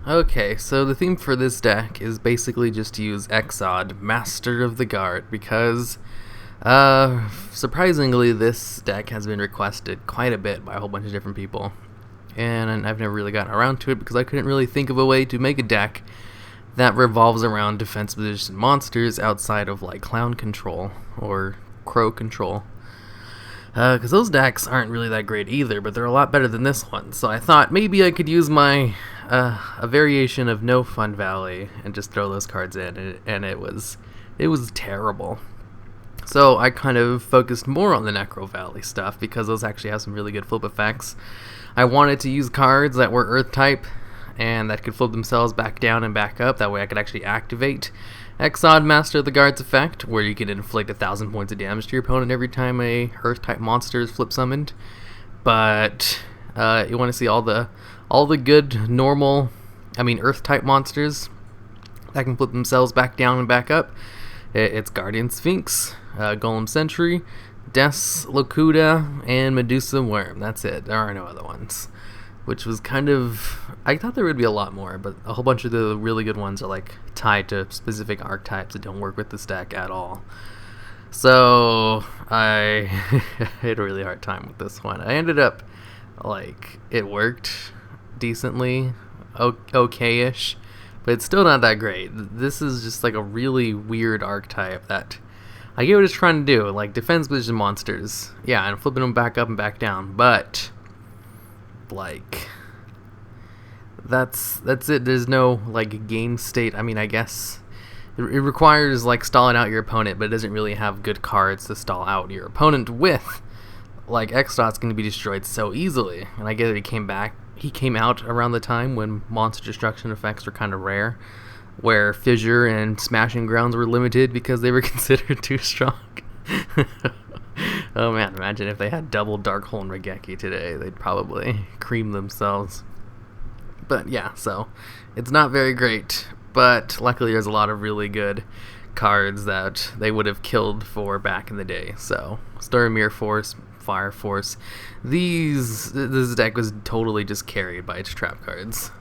Okay, so the theme for this deck is basically just to use Exxod, Master of the Guard, because surprisingly this deck has been requested quite a bit by a whole bunch of different people. And I've never really gotten around to it because I couldn't really think of a way to make a deck that revolves around defense position monsters outside of like clown control or crow control. Because those decks aren't really that great either, but they're a lot better than this one. So I thought maybe I could use my a variation of No Fun Valley and just throw those cards in, and it was terrible. So I kind of focused more on the Necro Valley stuff because those actually have some really good flip effects. I wanted to use cards that were Earth type and that could flip themselves back down and back up. That way I could actually activate Exxod Master of the Guard's effect, where you can inflict 1,000 points of damage to your opponent every time a Earth type monster is flip summoned. But you want to see all the good normal, Earth type monsters that can flip themselves back down and back up. It's Guardian Sphinx, Golem Sentry, Des Locuta, and Medusa Worm. That's it. There are no other ones. Which was kind of... I thought there would be a lot more, but a whole bunch of the really good ones are like tied to specific archetypes that don't work with this deck at all. So I had a really hard time with this one. I ended up, it worked decently, okay-ish, but it's still not that great. This is just like a really weird archetype that I get what it's trying to do, like defense position monsters. Yeah, and flipping them back up and back down, but that's it. There's no game state. I guess it requires stalling out your opponent, but it doesn't really have good cards to stall out your opponent with. Exxod's going to be destroyed so easily, and I get that he came out around the time when monster destruction effects were kind of rare, where Fissure and Smashing Grounds were limited because they were considered too strong. Oh man, imagine if they had double Darkhold and Regeki today. They'd probably cream themselves. But yeah, so it's not very great. But luckily there's a lot of really good cards that they would have killed for back in the day. So Sturmir Force, Fire Force. This deck was totally just carried by its trap cards.